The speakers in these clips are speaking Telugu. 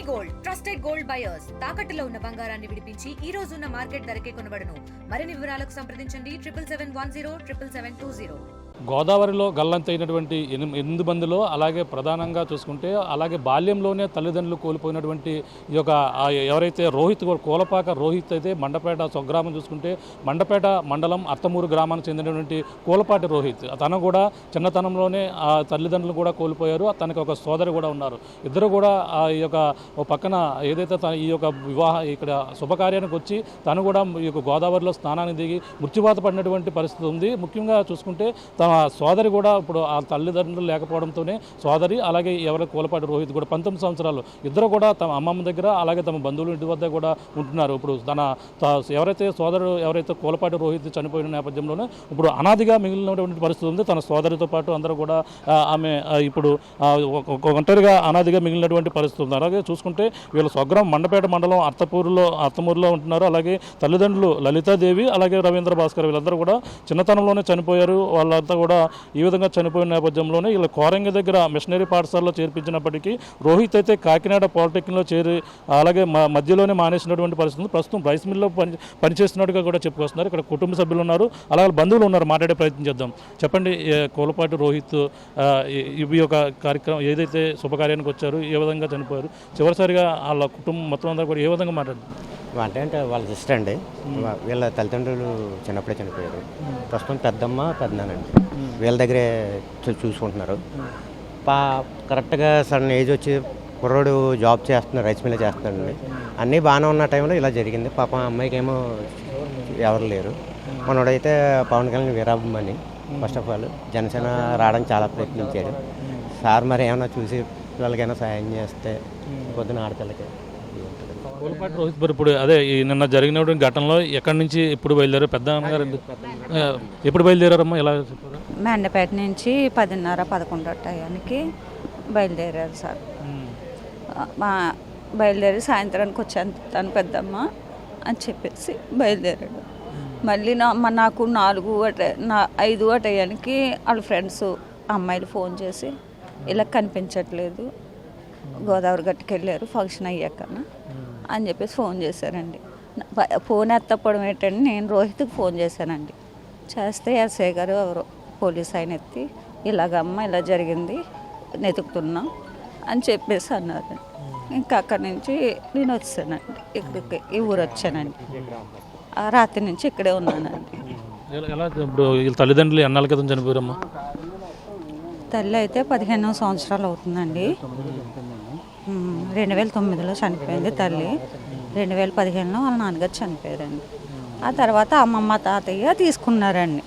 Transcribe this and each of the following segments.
గోల్డ్ ట్రస్టెడ్ గోల్డ్ బయర్స్ తాకట్టులో ఉన్న బంగారాన్ని విడిపించి ఈ రోజు ఉన్న మార్కెట్ ధరకే కొనబడును. మరిన్ని వివరాలకు సంప్రదించండి 77107720. గోదావరిలో గల్లంతైనటువంటి 8 మందిలో అలాగే ప్రధానంగా చూసుకుంటే అలాగే బాల్యంలోనే తల్లిదండ్రులు కోల్పోయినటువంటి ఈ యొక్క ఎవరైతే రోహిత్ కోలపాక రోహిత్ అయితే మండపేట స్వగ్రామం చూసుకుంటే మండపేట మండలం అత్తమూరు గ్రామానికి చెందినటువంటి కోలపాటి రోహిత్ తను కూడా చిన్నతనంలోనే ఆ తల్లిదండ్రులు కూడా కోల్పోయారు. తనకి ఒక సోదరి కూడా ఉన్నారు. ఇద్దరు కూడా ఈ యొక్క పక్కన ఏదైతే ఈ యొక్క ఇక్కడ శుభకార్యానికి వచ్చి తను కూడా ఈ యొక్క గోదావరిలో స్నానానికి దిగి మృత్యువాత పడినటువంటి పరిస్థితి ఉంది. ముఖ్యంగా చూసుకుంటే తమ సోదరి కూడా ఇప్పుడు ఆ తల్లిదండ్రులు లేకపోవడంతోనే సోదరి అలాగే ఎవరి కోలపాటి రోహిత్ కూడా 19 సంవత్సరాలు ఇద్దరు కూడా తమ అమ్మమ్మ దగ్గర అలాగే తమ బంధువుల ఇంటి వద్ద కూడా ఉంటున్నారు. ఇప్పుడు ఎవరైతే సోదరుడు ఎవరైతే కోలపాటి రోహిత్ చనిపోయిన నేపథ్యంలోనే ఇప్పుడు అనాదిగా మిగిలినటువంటి పరిస్థితి ఉంది. తన సోదరితో పాటు అందరూ కూడా ఆమె ఇప్పుడు ఒంటరిగా అనాదిగా మిగిలినటువంటి పరిస్థితి ఉంది. అలాగే చూసుకుంటే వీళ్ళ స్వగ్రామం మండపేట మండలం అత్తమూరులో ఉంటున్నారు. అలాగే తల్లిదండ్రులు లలితాదేవి అలాగే రవీంద్ర భాస్కర్ వీళ్ళందరూ కూడా చిన్నతనంలోనే చనిపోయారు. వాళ్ళంతా కూడా ఈ విధంగా చనిపోయిన నేపథ్యంలోనే వీళ్ళ కోరంగి దగ్గర మిషనరీ పాఠశాలలో చేర్పించినప్పటికీ రోహిత్ అయితే కాకినాడ పాలిటెక్నిక్లో చేరి అలాగే మధ్యలోనే మానేసినటువంటి పరిస్థితి. ప్రస్తుతం రైస్ మిల్లో పనిచేస్తున్నట్టుగా కూడా చెప్పుకొస్తున్నారు. ఇక్కడ కుటుంబ సభ్యులు ఉన్నారు, అలాగే బంధువులు ఉన్నారు. మాట్లాడే ప్రయత్నం చేద్దాం. చెప్పండి, కోలపాటి రోహిత్ ఈ యొక్క కార్యక్రమం ఏదైతే శుభకార్యానికి వచ్చారు ఏ విధంగా చనిపోయారు, చివరిసారిగా వాళ్ళ కుటుంబం మొత్తం అందరూ కూడా ఏ విధంగా మాట్లాడారు? అంటే వాళ్ళ సిస్టర్ అండి. వీళ్ళ తల్లిదండ్రులు చిన్నప్పుడే చనిపోయారు. ప్రస్తుతం పెద్దమ్మ పెద్దనానండి వీళ్ళ దగ్గరే చూసుకుంటున్నారు. కరెక్ట్గా సడన్ ఏజ్ వచ్చి కుర్రోడు జాబ్ చేస్తున్నారు, రైస్ మిల్ చేస్తున్నాడండి. అన్నీ బాగానే ఉన్న టైంలో ఇలా జరిగింది. పాపం అమ్మాయికి ఏమో ఎవరు లేరు. మనోడైతే పవన్ కళ్యాణ్ వీరాభిమాని. ఫస్ట్ ఆఫ్ ఆల్ జనసేన రావడానికి చాలా ప్రయత్నించాడు సార్. మరి ఏమైనా చూసి పిల్లలకైనా సాయం చేస్తే పొద్దున ఆడపిల్లకి. కోలపాటి రోహిత్ ఇప్పుడు అదే నిన్న జరిగినటువంటి ఘటనలో ఎక్కడి నుంచి ఎప్పుడు బయలుదేరారు? పెద్ద అమ్మగారు ఎప్పుడు బయలుదేరారమ్మా? ఎలా చెప్పారు? మండపేట నుంచి 10:30-11 టయానికి బయలుదేరారు సార్. బయలుదేరి సాయంత్రానికి వచ్చాను తను పెద్దమ్మ అని చెప్పేసి బయలుదేరాడు. మళ్ళీ నాకు 4-5 టయానికి వాళ్ళ ఫ్రెండ్స్ అమ్మాయిలు ఫోన్ చేసి ఇలా కనిపించట్లేదు, గోదావరి గట్టుకు వెళ్ళారు ఫంక్షన్ అయ్యాక అని చెప్పేసి ఫోన్ చేశారండి. ఫోన్ ఎత్తప్పడం ఏంటంటే నేను రోహిత్కి ఫోన్ చేశానండి. చేస్తే ఎస్ఐ గారు ఎవరో పోలీస్ ఆయన ఎత్తి ఇలాగమ్మ ఇలా జరిగింది వెతుకుతున్నాం అని చెప్పేసి అన్నారు. ఇంకా అక్కడి నుంచి నేను వచ్చానండి, ఇక్కడికి ఈ ఊరు వచ్చానండి. రాత్రి నుంచి ఇక్కడే ఉన్నానండి. ఎలా ఇప్పుడు తల్లిదండ్రులు ఎన్నాళ్ళ క్రితం చనిపోయారమ్మా? తల్లి అయితే 15 సంవత్సరాలు అవుతుందండి. 2009లో చనిపోయింది తల్లి. 2015లో వాళ్ళ నాన్నగారు చనిపోయారండి. ఆ తర్వాత అమ్మమ్మ తాతయ్య తీసుకున్నారండి.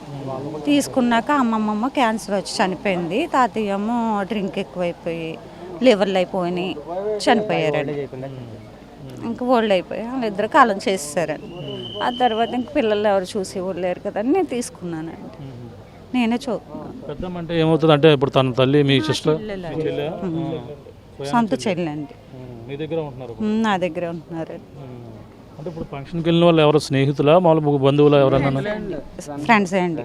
తీసుకున్నాక అమ్మమ్మ క్యాన్సర్ వచ్చి చనిపోయింది. తాతయ్య ఏమో డ్రింక్ ఎక్కువైపోయి లివర్లు అయిపోయి చనిపోయారండి. ఇంకా ఓల్డ్ అయిపోయి వాళ్ళిద్దరు కాలం చేసేసారండి. ఆ తర్వాత ఇంక పిల్లలు ఎవరు చూసి లేరు కదని నేను తీసుకున్నానండి. నేనే పెద్దమ్మ అంటే ఏమవుతుంది అంటే ఇప్పుడు తన తల్లి మీ సిస్టర్ సొంత చెల్లండి. మీ దగ్గర ఉంటున్నారు? నా దగ్గరే ఉంటున్నారు. అంటే ఇప్పుడు ఫంక్షన్కి వెళ్ళిన వాళ్ళు ఎవరు స్నేహితులా మామూలు బంధువులు ఎవరన్నా? ఫ్రెండ్స్ అండి.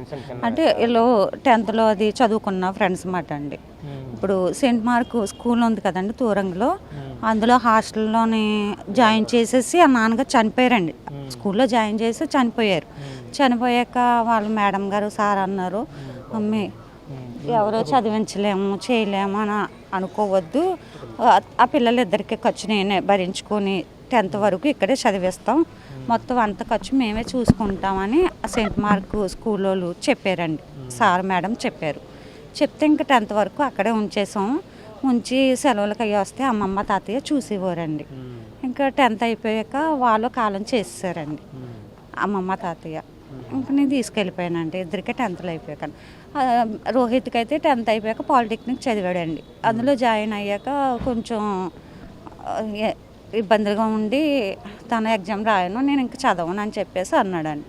అంటే వీళ్ళు 10th అది చదువుకున్న ఫ్రెండ్స్ మాట అండి. ఇప్పుడు సెయింట్ మార్క్ స్కూల్ ఉంది కదండి తూరంలో, అందులో హాస్టల్లోని జాయిన్ చేసేసి ఆ నాన్నగారు చనిపోయారండి. స్కూల్లో జాయిన్ చేసి చనిపోయారు. చనిపోయాక వాళ్ళ మేడం గారు సార్ అన్నారు, మమ్మీ ఎవరో చదివించలేము చేయలేము అని అనుకోవద్దు, ఆ పిల్లలిద్దరికి ఖర్చు నేనే భరించుకొని 10th వరకు ఇక్కడే చదివిస్తాం, మొత్తం అంత ఖర్చు మేమే చూసుకుంటామని సెయింట్ మార్క్ స్కూల్ వాళ్ళు చెప్పారండి. సార్ మేడం చెప్పారు. చెప్తే ఇంకా 10th వరకు అక్కడే ఉంచేసాం. ఉంచి సెలవులకి అయ్యి వస్తే అమ్మమ్మ తాతయ్య చూసేవారండి. ఇంకా 10th అయిపోయాక వాళ్ళు కాలం చేసేసారండి అమ్మమ్మ తాతయ్య. ఇంకా నేను తీసుకెళ్ళిపోయానండి. ఇద్దరికి 10thలో అయిపోయాక. రోహిత్కి అయితే 10th అయిపోయాక పాలిటెక్నిక్ చదివాడండి. అందులో జాయిన్ అయ్యాక కొంచెం ఇబ్బందిగా ఉండి తన ఎగ్జామ్ రాయను, నేను ఇంకా చదవను అని చెప్పేసి అన్నాడండి.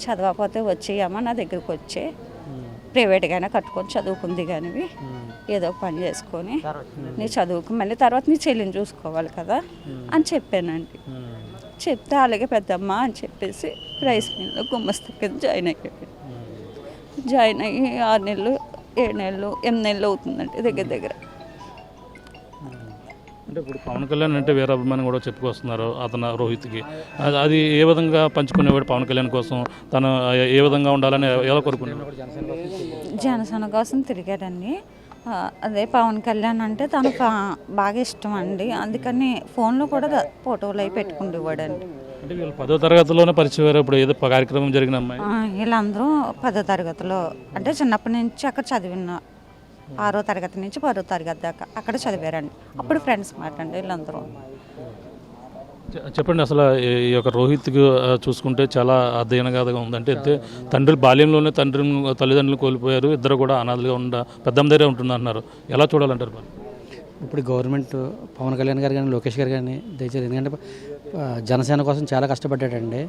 చదవకపోతే వచ్చేయమ్మా నా దగ్గరికి వచ్చే, ప్రైవేట్గానే కట్టుకొని చదువుకుంది కానీ ఏదో పని చేసుకొని నీ చదువుకు మళ్ళీ తర్వాత నీ చెల్లిని చూసుకోవాలి కదా అని చెప్పానండి. చెప్తే అలాగే పెద్దమ్మ అని చెప్పేసి రైస్ మిల్లో గుమ్మస్తా కింద జాయిన్ అయ్యాడు. జాయిన్ అయ్యి 6 నెలలు 7 నెలలు 8 నెలలు అవుతుందండి దగ్గర. అంటే ఇప్పుడు పవన్ కళ్యాణ్ అంటే వేరే అభిమానం కూడా చెప్పుకొస్తున్నారు అతను రోహిత్కి. అది ఏ విధంగా పంచుకునేవాడు పవన్ కళ్యాణ్ కోసం, తను ఏ విధంగా ఉండాలని ఎలా కోరుకునేవాడు? జనసేన కోసం తిరిగాడండి. అదే పవన్ కళ్యాణ్ అంటే తనకు బాగా ఇష్టం అండి. అందుకని ఫోన్లో కూడా ఫోటోలు అవి పెట్టుకుంటేవాడండి. అంటే వీళ్ళు 10వ తరగతిలోనే పరిచయం. ఇప్పుడు ఏదో కార్యక్రమం జరిగిన అమ్మాయి వీళ్ళందరూ 10వ తరగతిలో అంటే చిన్నప్పటి నుంచి అక్కడ చదివిన 6వ తరగతి నుంచి 10వ తరగతి దాకా అక్కడ చదివారండి. అప్పుడు ఫ్రెండ్స్ మాట అండి వీళ్ళందరూ. చెప్పండి, అసలు ఈ యొక్క రోహిత్కి చూసుకుంటే చాలా అధ్యయనగాథగా ఉందంటే తండ్రి బాల్యంలోనే తల్లిదండ్రులు కోల్పోయారు, ఇద్దరు కూడా అనాథలుగా పెద్దమ్మ దగ్గరే ఉంటుందన్నారు. ఎలా చూడాలంటారు? ఇప్పుడు గవర్నమెంట్ పవన్ కళ్యాణ్ గారు కానీ లోకేష్ గారు కానీ దయచేసి, ఎందుకంటే జనసేన కోసం చాలా కష్టపడ్డాడండి.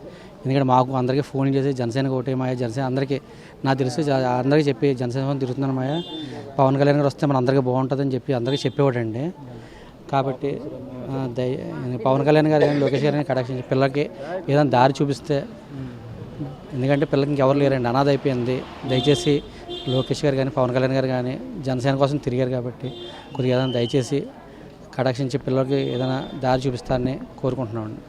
ఎందుకంటే మాకు అందరికీ ఫోన్ చేసి జనసేనకు ఒకటే మాయ, జనసేన అందరికీ నాకు తెలిసి అందరికీ చెప్పి జనసేన తిరుగుతున్నాను మాయ, పవన్ కళ్యాణ్ గారు వస్తే మన అందరికీ బాగుంటుందని చెప్పి అందరికీ చెప్పేవాడండి. కాబట్టి పవన్ కళ్యాణ్ గారు కానీ లోకేష్ గారు కానీ కటాక్షించి పిల్లలకి ఏదైనా దారి చూపిస్తే, ఎందుకంటే పిల్లలకి ఇంకెవరు లేరండి, అనాథ అయిపోయింది. దయచేసి లోకేష్ గారు కానీ పవన్ కళ్యాణ్ గారు కానీ జనసేన కోసం తిరిగారు కాబట్టి కొద్దిగా ఏదైనా దయచేసి కటాక్షించి పిల్లలకి ఏదైనా దారి చూపిస్తారని కోరుకుంటున్నామండి.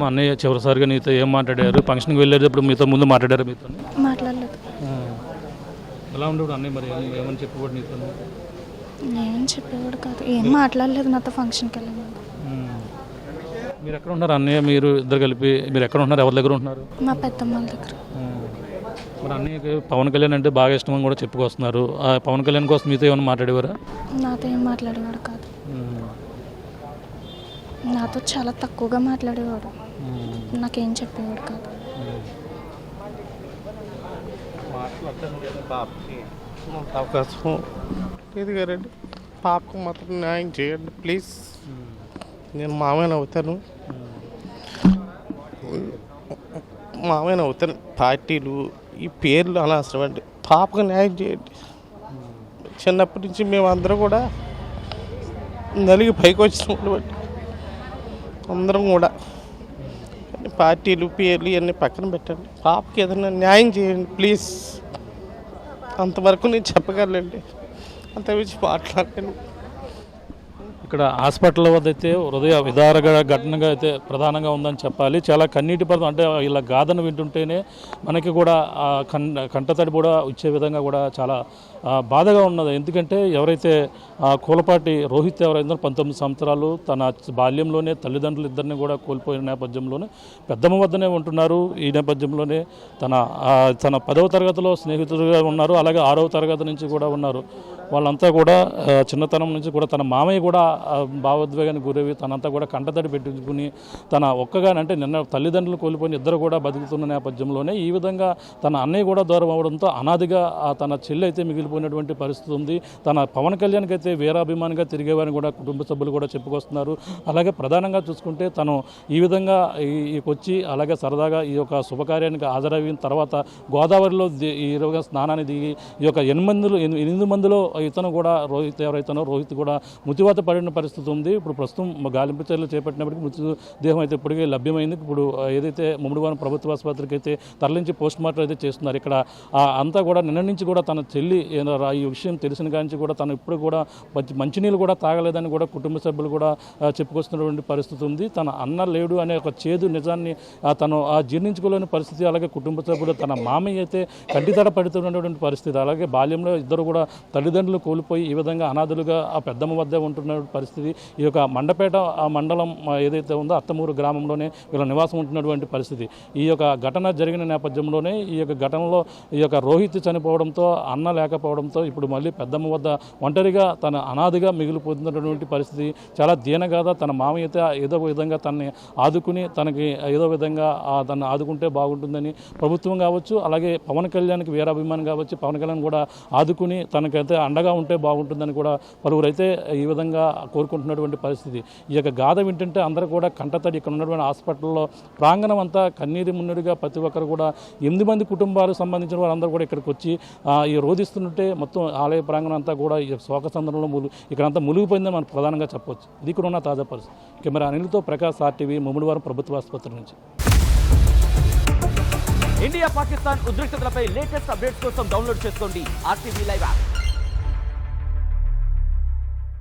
మా అన్నయ్య చివరిసారిగా నీతో ఏం మాట్లాడారు? ఫంక్షన్కి వెళ్ళేటప్పుడు మీతో ముందు మాట్లాడారు? మీతో మాట్లాడలేదు. ఎలా ఉండేవాడు అన్నయ్య? మరి ఏమని చెప్పేవాడు నీతో? ఏం చెప్పేవాడు కాదు, ఏం మాట్లాడలేదు నాతో ఫంక్షన్కి వెళ్ళాను. మీరు ఎక్కడ ఉన్నారు అన్నయ్య? మీరు ఇద్దరు కలిపి మీరు ఎక్కడ ఉన్నారు? ఎవరి దగ్గర ఉంటున్నారు? మా పెద్దమ్మ వాళ్ళ దగ్గర. మరి అన్నయ్యకి పవన్ కళ్యాణ్ అంటే బాగా ఇష్టమని కూడా చెప్పుకొస్తున్నారు. ఆ పవన్ కళ్యాణ్ కోసం మీతో ఏమైనా మాట్లాడేవారా? నాతో ఏం మాట్లాడేవాడు కాదు, నాతో చాలా తక్కువగా మాట్లాడేవాడు, నాకేం చెప్పేవాడు కాదు. అవకాశం లేదు కదండి, పాపకు మాత్రం న్యాయం చేయండి ప్లీజ్. నేను మామయ్య అవుతాను, మామయ్య అవుతాను. పార్టీలు ఈ పేర్లు అనవసరం అండి, పాపకు న్యాయం చేయండి. చిన్నప్పటి నుంచి మేమందరం కూడా నలిగి పైకి వచ్చిన బట్టి అందరం కూడా పార్టీలు పేర్లు ఇవన్నీ పక్కన పెట్టండి, పాపకి ఏదైనా న్యాయం చేయండి ప్లీజ్. అంతవరకు నేను చెప్పగలండి, అంత మించి మాట్లాడలేను. ఇక్కడ హాస్పిటల్ వద్ద అయితే హృదయ విదారక ఘటనగా అయితే ప్రధానంగా ఉందని చెప్పాలి. చాలా కన్నీటి పదం, అంటే ఇలా గాథను వింటుంటేనే మనకి కూడా కంటతడి కూడా వచ్చే విధంగా కూడా చాలా బాధగా ఉన్నది. ఎందుకంటే ఎవరైతే కోలపాటి రోహిత్ ఎవరైతే 19 సంవత్సరాలు తన బాల్యంలోనే తల్లిదండ్రులు ఇద్దరిని కూడా కోల్పోయిన నేపథ్యంలోనే పెద్దమ్మ వద్దనే ఉంటున్నారు. ఈ నేపథ్యంలోనే తన 10వ తరగతిలో స్నేహితులుగా ఉన్నారు, అలాగే 6వ తరగతి నుంచి కూడా ఉన్నారు. వాళ్ళంతా కూడా చిన్నతనం నుంచి కూడా తన మామయ్య కూడా భావోద్వేగానికి గురవి తనంతా కూడా కంటతడి పెట్టించుకుని తన ఒక్కగానే, అంటే నిన్న తల్లిదండ్రులు కోల్పోయిన ఇద్దరు కూడా బతుకుతున్న నేపథ్యంలోనే ఈ విధంగా తన అన్నయ్య కూడా దూరం అవడంతో అనాదిగా తన చెల్లి అయితే మిగిలిపోయినటువంటి పరిస్థితి ఉంది. తన పవన్ కళ్యాణ్కి అయితే వీరాభిమానిగా తిరిగేవారిని కూడా కుటుంబ సభ్యులు కూడా చెప్పుకొస్తున్నారు. అలాగే ప్రధానంగా చూసుకుంటే తను ఈ విధంగా వచ్చి అలాగే సరదాగా ఈ యొక్క శుభకార్యానికి హాజరైన తర్వాత గోదావరిలో ఈ విధంగా స్నానాన్ని దిగి ఈ యొక్క 8 మందిలో ఇతను కూడా రోహిత్ కూడా మృత్యువాత పడిన పరిస్థితి ఉంది. ఇప్పుడు ప్రస్తుతం గాలింపు చర్యలు చేపట్టినప్పటికీ మృతదేహం అయితే ఇప్పటికే లభ్యమైంది. ఇప్పుడు ఏదైతే ముమ్మడివారం ప్రభుత్వ ఆసుపత్రికి అయితే తరలించి పోస్ట్ మార్టం అయితే చేస్తున్నారు. ఇక్కడ అంతా కూడా నిన్న నుంచి కూడా తన చెల్లి ఈ విషయం తెలిసిన కాంచి కూడా తను ఇప్పుడు కూడా మంచినీళ్ళు కూడా తాగలేదని కూడా కుటుంబ సభ్యులు కూడా చెప్పుకొస్తున్నటువంటి పరిస్థితి ఉంది. తన అన్న లేడు అనే ఒక చేదు నిజాన్ని తను జీర్ణించుకోలేని పరిస్థితి. అలాగే కుటుంబ సభ్యులు తన మామయ్య అయితే కంటితడ పడుతున్నటువంటి పరిస్థితి. అలాగే బాల్యంలో ఇద్దరు కూడా తల్లిదండ్రులు కోల్పోయి ఈ విధంగా అనాథులుగా ఆ పెద్దమ్మ వద్ద ఉంటున్న పరిస్థితి. ఈ యొక్క మండపేట మండలం ఏదైతే ఉందో అత్తమూరు గ్రామంలోనే వీళ్ళ నివాసం ఉంటున్నటువంటి పరిస్థితి. ఈ యొక్క ఘటన జరిగిన నేపథ్యంలోనే ఈ యొక్క ఘటనలో ఈ యొక్క రోహిత్ చనిపోవడంతో అన్న లేకపోవడంతో ఇప్పుడు మళ్ళీ పెద్దమ్మ వద్ద ఒంటరిగా తన అనాథిగా మిగిలిపోతున్నటువంటి పరిస్థితి. చాలా దీనగాథ. తన మామయ్య అయితే ఏదో విధంగా తనని ఆదుకుని తనకి ఏదో విధంగా తనని ఆదుకుంటే బాగుంటుందని ప్రభుత్వం కావచ్చు, అలాగే పవన్ కళ్యాణ్కి వీరాభిమానం కావచ్చు, పవన్ కళ్యాణ్ కూడా ఆదుకుని తనకైతే అండగా ఉంటే బాగుంటుందని కూడా పలువురైతే ఈ విధంగా కోరుకుంటున్నటువంటి పరిస్థితి. ఈ యొక్క గాథ వింటుంటే అందరూ కూడా కంటతడి. ఇక్కడ ఉన్నటువంటి హాస్పిటల్లో ప్రాంగణం అంతా కన్నీరు మున్నీరుగా ప్రతి ఒక్కరు కూడా 8 మంది కుటుంబాలకు సంబంధించిన వారందరూ కూడా ఇక్కడికి వచ్చి ఈ రోధిస్తుంటే మొత్తం ఆలయ ప్రాంగణం అంతా కూడా ఈ శోక సందర్భంలో ఇక్కడంతా మునిగిపోయిందని మనం ప్రధానంగా చెప్పవచ్చు. ఇది కూడా ఉన్న తాజా పరిస్థితి. కెమెరా అనిల్తో ప్రకాష్, RTV, ముమ్మడివారం ప్రభుత్వ ఆసుపత్రి నుంచి. ఇండియా పాకిస్తాన్ ఉద్రిక్తతలపై లేటెస్ట్ అప్డేట్స్ కోసం డౌన్లోడ్ చేసుకోండి RTV లైవ్ యాప్.